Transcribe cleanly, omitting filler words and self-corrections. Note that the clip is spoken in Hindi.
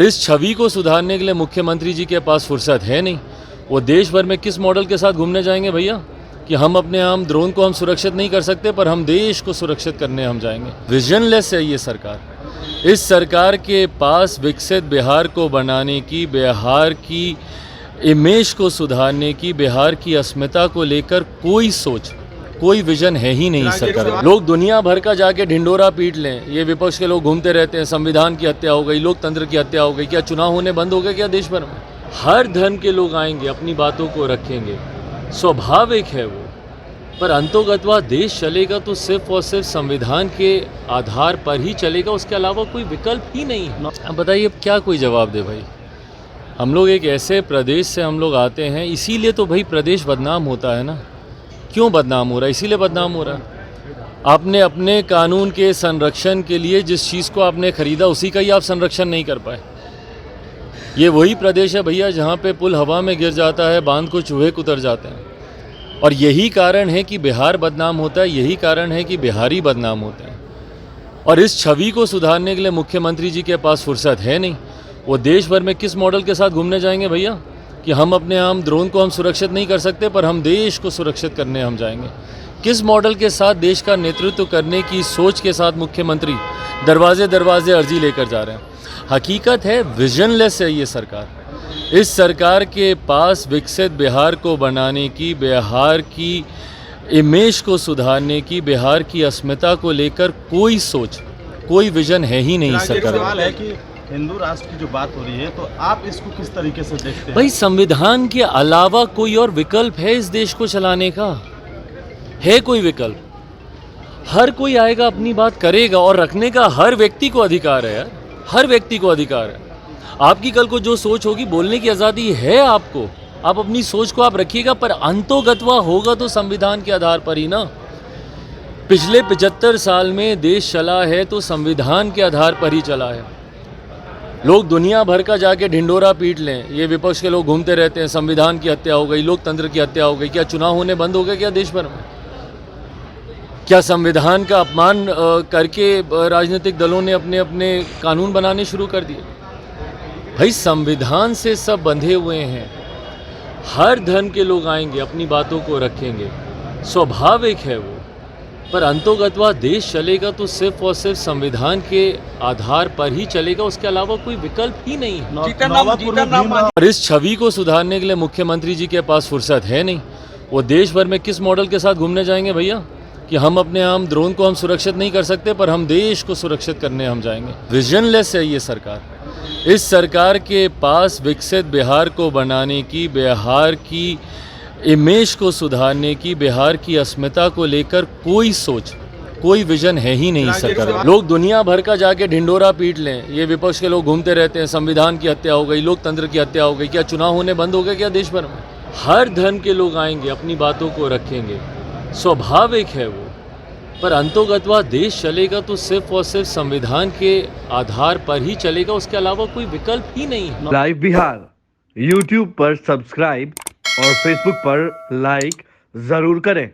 और इस छवि को सुधारने के लिए मुख्यमंत्री जी के पास फुर्सत है नहीं। वो देश भर में किस मॉडल के साथ घूमने जाएंगे भैया कि हम अपने हम ड्रोन को हम सुरक्षित नहीं कर सकते पर हम देश को सुरक्षित करने हम जाएंगे। विजनलेस है ये सरकार। इस सरकार के पास विकसित बिहार को बनाने की, बिहार की इमेज को सुधारने की, बिहार की अस्मिता को लेकर कोई सोच, कोई विजन है ही नहीं सरकार। लोग दुनिया भर का जाके ढिंडोरा पीट लें, ये विपक्ष के लोग घूमते रहते हैं, संविधान की हत्या हो गई, लोकतंत्र की हत्या हो गई, क्या चुनाव होने बंद हो गए क्या देश भर में? हर धर्म के लोग आएंगे, अपनी बातों को रखेंगे, स्वाभाविक है वो, पर अंतोगत्वा देश चलेगा तो सिर्फ और सिर्फ संविधान के आधार पर ही चलेगा, उसके अलावा कोई विकल्प ही नहीं है। अब बताइए क्या कोई जवाब दे भाई? हम लोग एक ऐसे प्रदेश से हम लोग आते हैं, इसीलिए तो भाई प्रदेश बदनाम होता है ना। क्यों बदनाम हो रहा है? इसीलिए बदनाम हो रहा है। आपने अपने कानून के संरक्षण के लिए जिस चीज़ को आपने खरीदा उसी का ही आप संरक्षण नहीं कर पाए। ये वही प्रदेश है भैया जहाँ पे पुल हवा में गिर जाता है, बांध को चूहे कुतर जाते हैं, और यही कारण है कि बिहार बदनाम होता है, यही कारण है कि बिहारी बदनाम होते हैं। और इस छवि को सुधारने के लिए मुख्यमंत्री जी के पास फुर्सत है नहीं। वो देश भर में किस मॉडल के साथ घूमने जाएंगे भैया कि हम अपने हम ड्रोन को हम सुरक्षित नहीं कर सकते पर हम देश को सुरक्षित करने हम जाएंगे। किस मॉडल के साथ देश का नेतृत्व करने की सोच के साथ मुख्यमंत्री दरवाजे दरवाजे अर्जी लेकर जा रहे हैं? हकीकत है विजनलेस है ये सरकार। इस सरकार के पास विकसित बिहार को बनाने की, बिहार की इमेज को सुधारने की, बिहार की अस्मिता को लेकर कोई सोच, कोई विजन है ही नहीं सरकार। सवाल है कि हिंदू राष्ट्र की जो बात हो रही है तो आप इसको किस तरीके से देखते हैं? भाई संविधान के अलावा कोई और विकल्प है इस देश को चलाने का? है कोई विकल्प? हर कोई आएगा, अपनी बात करेगा, और रखने का हर व्यक्ति को अधिकार है यार, हर व्यक्ति को अधिकार है। आपकी कल को जो सोच होगी, बोलने की आज़ादी है आपको, आप अपनी सोच को आप रखिएगा, पर अंतोगत्वा होगा तो संविधान के आधार पर ही ना। पिछले 75 साल में देश चला है तो संविधान के आधार पर ही चला है। लोग दुनिया भर का जाके ढिंडोरा पीट लें, ये विपक्ष के लोग घूमते रहते हैं, संविधान की हत्या हो गई, लोकतंत्र की हत्या हो गई, क्या चुनाव होने बंद हो गए क्या देश भर में? क्या संविधान का अपमान करके राजनीतिक दलों ने अपने अपने कानून बनाने शुरू कर दिए? भाई संविधान से सब बंधे हुए हैं। हर धर्म के लोग आएंगे, अपनी बातों को रखेंगे, स्वाभाविक है वो, पर अंतोगत्वा देश चलेगा तो सिर्फ और सिर्फ संविधान के आधार पर ही चलेगा, उसके अलावा कोई विकल्प ही नहीं है। और इस छवि को सुधारने के लिए मुख्यमंत्री जी के पास फुर्सत है नहीं। वो देश भर में किस मॉडल के साथ घूमने जाएंगे भैया कि हम अपने हम ड्रोन को हम सुरक्षित नहीं कर सकते पर हम देश को सुरक्षित करने हम जाएंगे। विजनलेस है ये सरकार। इस सरकार के पास विकसित बिहार को बनाने की, बिहार की इमेज को सुधारने की, बिहार की अस्मिता को लेकर कोई सोच, कोई विजन है ही नहीं सरकार। लोग दुनिया भर का जाके ढिंडोरा पीट लें, ये विपक्ष के लोग घूमते रहते हैं, संविधान की हत्या हो गई, लोकतंत्र की हत्या हो गई, क्या चुनाव होने बंद हो गए क्या देश भर में? हर धर्म के लोग आएंगे, अपनी बातों को रखेंगे, स्वाभाविक है वो, पर अंतोगत्वा देश चलेगा तो सिर्फ और सिर्फ संविधान के आधार पर ही चलेगा, उसके अलावा कोई विकल्प ही नहीं है। लाइव बिहार यूट्यूब पर सब्सक्राइब और फेसबुक पर लाइक जरूर करें।